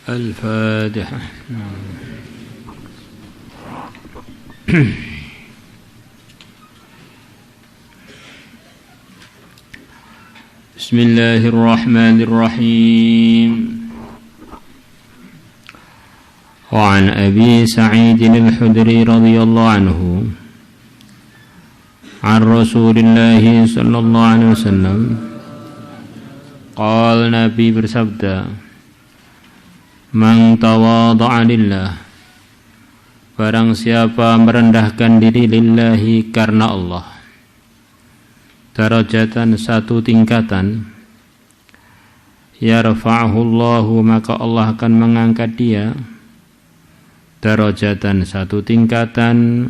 الفاتحة. بسم الله الرحمن الرحيم. وعن أبي سعيد الخدري رضي الله عنه عن رسول الله صلى الله عليه وسلم قال Nabi bersabda, Man tawadha'a lillah, barang siapa merendahkan diri lillahi karena Allah, darajatan satu tingkatan, yarfa'hu Allahu, maka Allah akan mengangkat dia, darajatan satu tingkatan,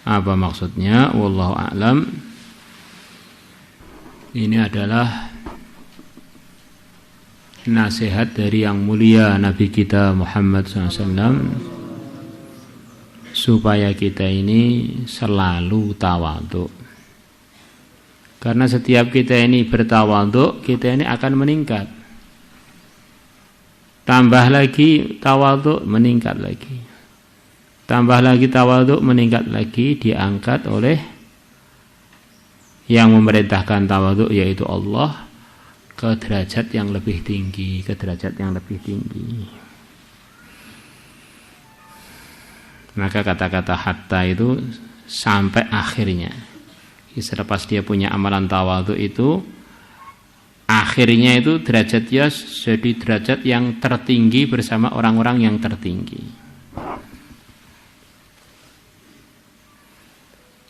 apa maksudnya? Wallahu a'lam. Ini adalah nasihat dari yang mulia Nabi kita Muhammad SAW, supaya kita ini selalu tawadhu. Karena setiap kita ini bertawadhu, kita ini akan meningkat. Tambah lagi tawadhu, meningkat lagi. Tambah lagi tawadhu, meningkat lagi, diangkat oleh yang memerintahkan tawadhu, yaitu Allah, ke derajat yang lebih tinggi, ke derajat yang lebih tinggi. Maka kata-kata hatta itu sampai akhirnya. Selepas dia punya amalan tawadhu itu, akhirnya itu derajatnya jadi derajat yang tertinggi bersama orang-orang yang tertinggi.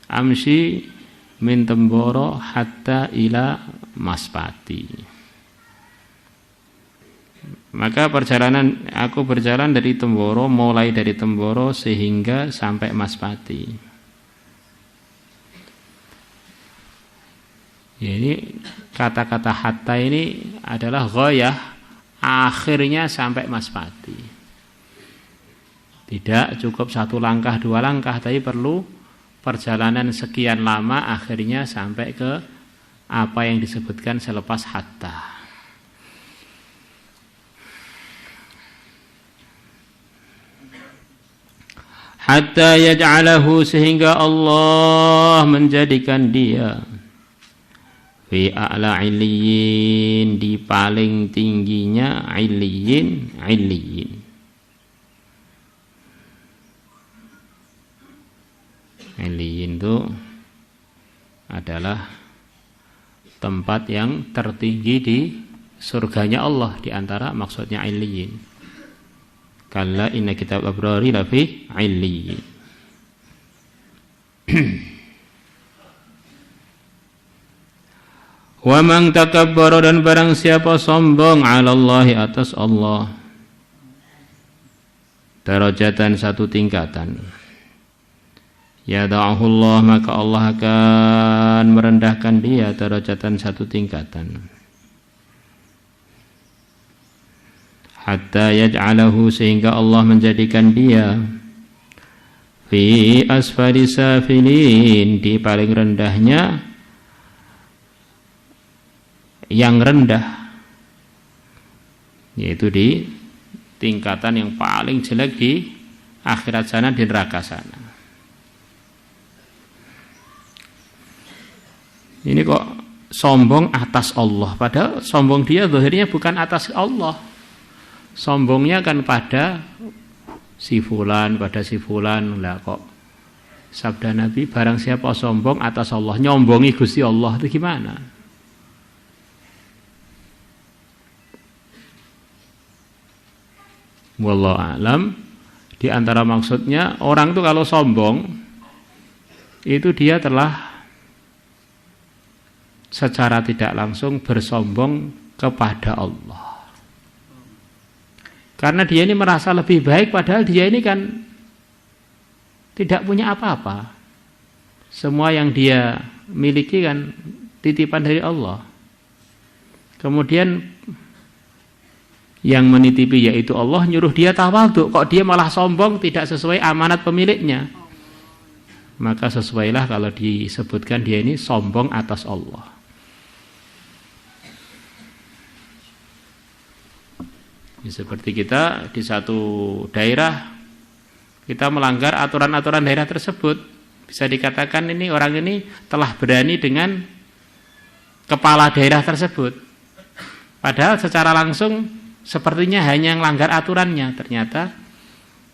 Amsi min Temboro hatta ila Maspati. Maka aku berjalan dari Temboro, mulai dari Temboro sehingga sampai Maspati. Ini kata-kata hatta ini adalah ghayah, akhirnya sampai Maspati. Tidak cukup satu langkah, dua langkah, tapi perlu perjalanan sekian lama, akhirnya sampai ke apa yang disebutkan selepas hatta. Hatta yaj'alahu, sehingga Allah menjadikan dia fi a'la illiyin, di paling tingginya illiyin. Illiyin itu adalah tempat yang tertinggi di surganya Allah, di antara maksudnya illiyin. Kalla inna kitab abrari lafi illiyin. Wa man takabbara, dan barang siapa sombong, 'ala Allahi, atas Allah, darajatan satu tingkatan, yada'ahu Allah, maka Allah akan merendahkan dia, darajatan satu tingkatan, hatta yaj'alahu, sehingga Allah menjadikan dia fi asfali safilin, di paling rendahnya yang rendah, yaitu di tingkatan yang paling jelek di akhirat sana, di neraka sana. Ini kok sombong atas Allah, padahal sombong dia zahirnya bukan atas Allah. Sombongnya kan pada si fulan, pada si fulan. Lah kok sabda Nabi, barang siapa sombong atas Allah, nyombongi Gusti Allah, itu gimana? Wallahu a'lam. Di antara maksudnya, orang itu kalau sombong itu dia telah secara tidak langsung bersombong kepada Allah. Karena dia ini merasa lebih baik, padahal dia ini kan tidak punya apa-apa. Semua yang dia miliki kan titipan dari Allah. Kemudian yang menitipi yaitu Allah nyuruh dia tawadhu, kok dia malah sombong, tidak sesuai amanat pemiliknya. maka sesuailah kalau disebutkan dia ini sombong atas Allah. Ya, seperti kita di satu daerah, kita melanggar aturan-aturan daerah tersebut, bisa dikatakan ini orang ini telah berani dengan kepala daerah tersebut. Padahal secara langsung sepertinya hanya melanggar aturannya. Ternyata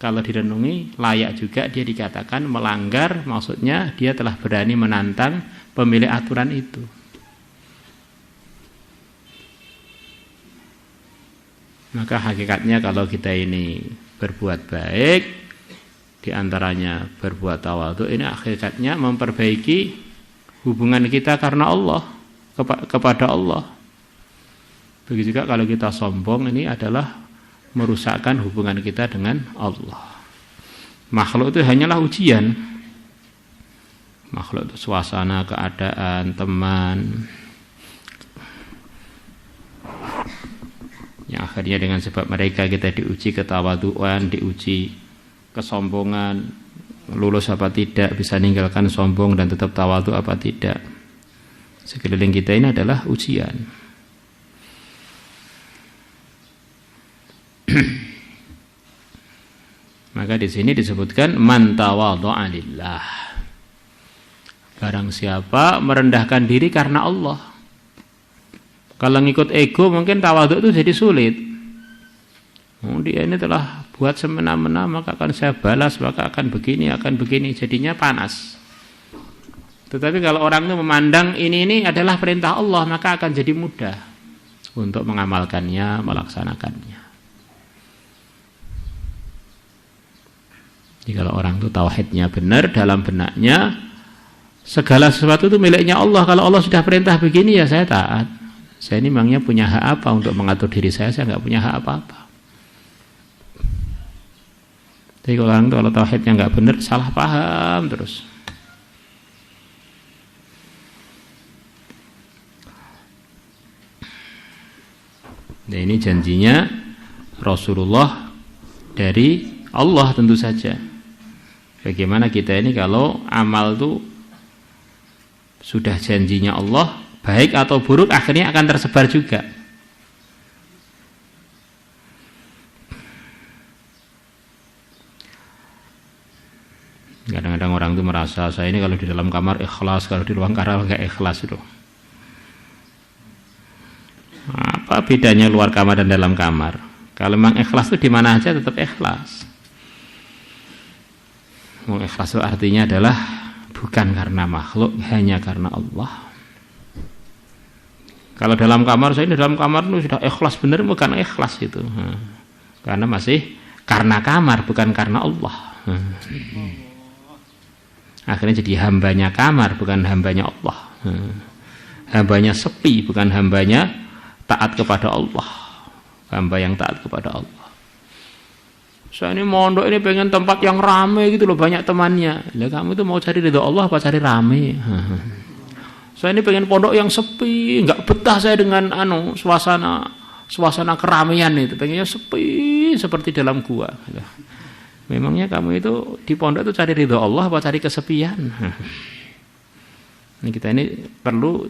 kalau direnungi layak juga dia dikatakan melanggar, maksudnya dia telah berani menantang pemilik aturan itu. Maka hakikatnya kalau kita ini berbuat baik, diantaranya berbuat tawadhu, ini hakikatnya memperbaiki hubungan kita karena Allah, kepada Allah. Begitu juga kalau kita sombong, ini adalah merusakkan hubungan kita dengan Allah. Makhluk itu hanyalah ujian. Makhluk itu suasana, keadaan, teman, yang akhirnya dengan sebab mereka kita diuji ketawaduan, diuji kesombongan, lulus apa tidak, bisa ninggalkan sombong dan tetap tawadhu apa tidak. Sekeliling kita ini adalah ujian. Maka di sini disebutkan man tawadha'a lillah. Barang siapa merendahkan diri karena Allah. Kalau ngikut ego mungkin tawadhu itu jadi sulit. Dia ini telah buat semena-mena, maka akan saya balas, maka akan begini, jadinya panas. Tetapi kalau orang itu memandang ini adalah perintah Allah, maka akan jadi mudah untuk mengamalkannya, melaksanakannya. Jadi kalau orang itu tauhidnya benar, dalam benaknya segala sesuatu itu miliknya Allah. Kalau Allah sudah perintah begini, ya saya taat. Saya ini memangnya punya hak apa untuk mengatur diri saya nggak punya hak apa-apa. Tapi kalau orang itu kalau tauhidnya nggak benar, salah paham terus. Nah, ini janjinya Rasulullah dari Allah tentu saja. Bagaimana kita ini kalau amal itu sudah janjinya Allah, baik atau buruk akhirnya akan tersebar juga. Kadang-kadang orang itu merasa saya ini kalau di dalam kamar ikhlas, kalau di luar kamar enggak ikhlas itu. Apa bedanya luar kamar dan dalam kamar? Kalau memang ikhlas itu di mana aja tetap ikhlas. Ikhlas itu artinya adalah bukan karena makhluk, hanya karena Allah. Kalau dalam kamar, saya ini dalam kamar itu sudah ikhlas benar, bukan ikhlas itu. Karena masih karena kamar, bukan karena Allah. Akhirnya jadi hambanya kamar, bukan hambanya Allah. Hambanya sepi, bukan hambanya taat kepada Allah. Hamba yang taat kepada Allah. Saya ini mondok ini pengen tempat yang ramai gitu loh, banyak temannya. Lah kamu itu mau cari ridho Allah apa cari ramai? Saya ini pengen pondok yang sepi, nggak betah saya dengan suasana keramaian itu. Pengennya sepi seperti dalam gua. Memangnya kamu itu di pondok itu cari ridho Allah apa cari kesepian? Nah, kita ini perlu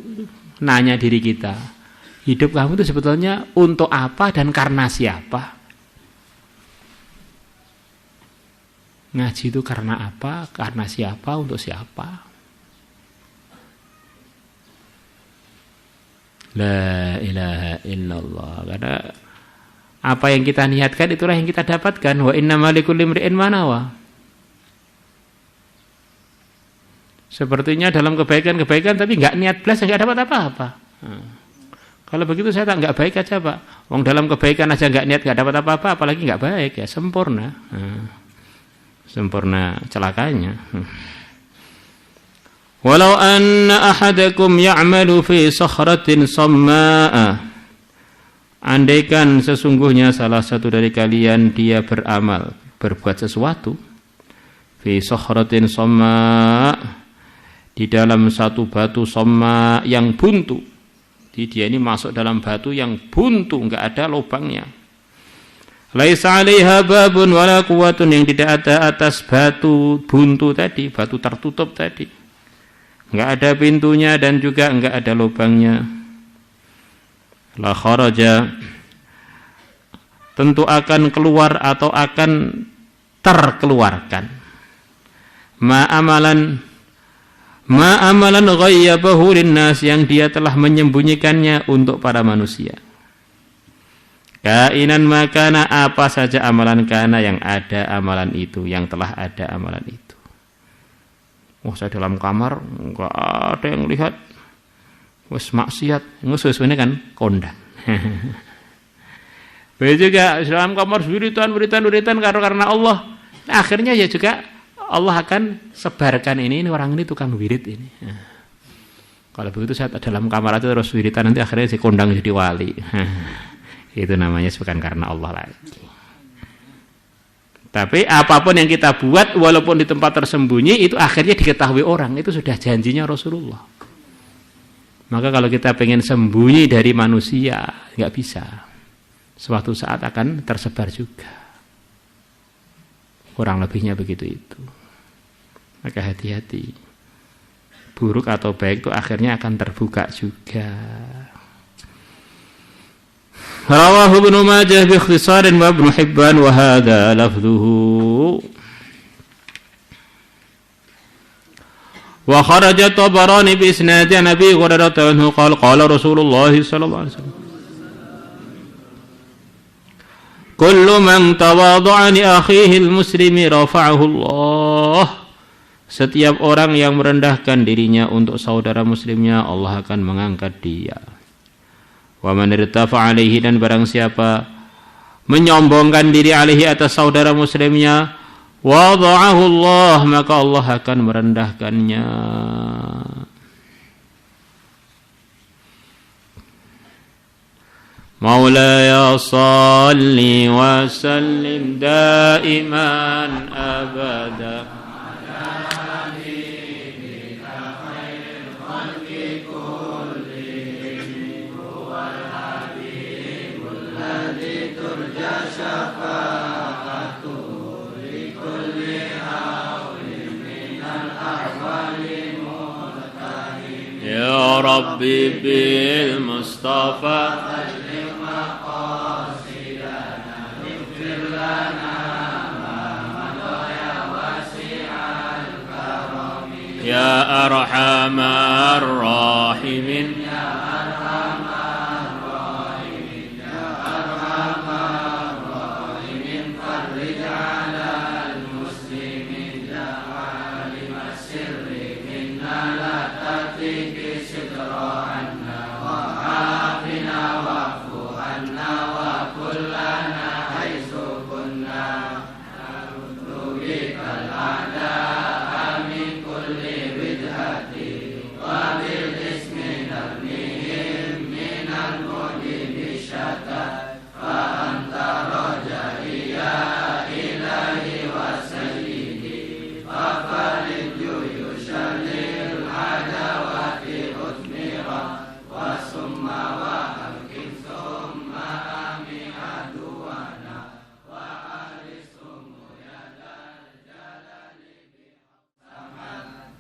nanya diri kita. Hidup kamu itu sebetulnya untuk apa dan karena siapa? Ngaji itu karena apa? Karena siapa? Untuk siapa? La ilaha illallah. Karena apa yang kita niatkan itulah yang kita dapatkan. Wa innamal likulli imri'in ma nawa. Sepertinya dalam kebaikan-kebaikan tapi enggak niat belas, enggak dapat apa-apa. Kalau begitu saya tak enggak baik aja, Pak. Wong dalam kebaikan aja enggak niat, enggak dapat apa-apa, apalagi enggak baik, ya sempurna. Sempurna celakanya. Walau anna ahadakum ya'malu fi sakhratin samma'a. Andaikan sesungguhnya salah satu dari kalian dia beramal, berbuat sesuatu fi sakhratin samma', di dalam satu batu samma' yang buntu. Jadi dia ini masuk dalam batu yang buntu, enggak ada lubangnya. Laisa 'alaiha babun wala quwwatun, yang tidak ada atas batu buntu tadi, batu tertutup tadi. Enggak ada pintunya dan juga enggak ada lubangnya. La kharaja, tentu akan keluar atau akan terkeluarkan. Ma amalan ghayyabahu linnas, yang dia telah menyembunyikannya untuk para manusia. Kainan makana, apa saja amalan kana yang ada amalan itu, yang telah ada amalan itu. Wah, saya dalam kamar enggak ada yang lihat. Wes maksiat, sesuai kan kondang. Begitu juga dalam kamar wiritan karena Allah. Nah, akhirnya ya juga Allah akan sebarkan ini orang ini tukang wirid ini. Nah, kalau begitu saya dalam kamar itu terus wiritan, nanti akhirnya si kondang jadi wali. Itu namanya bukan karena Allah lagi. Tapi apapun yang kita buat walaupun di tempat tersembunyi itu akhirnya diketahui orang, itu sudah janjinya Rasulullah. Maka kalau kita pengen sembunyi dari manusia nggak bisa, suatu saat akan tersebar juga. Kurang lebihnya begitu itu. Maka hati-hati, buruk atau baik itu akhirnya akan terbuka juga. Rawahu Ibnu Majah bi ikhtisarin wa Ibnu Hibban wa hadha lafdhuhu. Wa kharaja Tabarani bi isnad Nabi Hurairah anhu qala qala Rasulullah sallallahu alaihi wasallam, kullu man tawadha'a li akhihi al-muslimi rafa'ahu Allah. Setiap orang yang merendahkan dirinya untuk saudara muslimnya, Allah akan mengangkat dia. Wa man irtafa alaihi, dan barang siapa menyombongkan diri alaihi atas saudara muslimnya, wada'ahu Allah, maka Allah akan merendahkannya. Maulaya salli wa sallim daiman abada ya Rabbi bil Mustafa sallim maqasidana ighfir lana ma madaya wasi'al karami ya arhamar rahimin ya arhamar rahimin ya arhamar rahimin farij 'alal muslimin ya alimas sirri minna la tatih Allah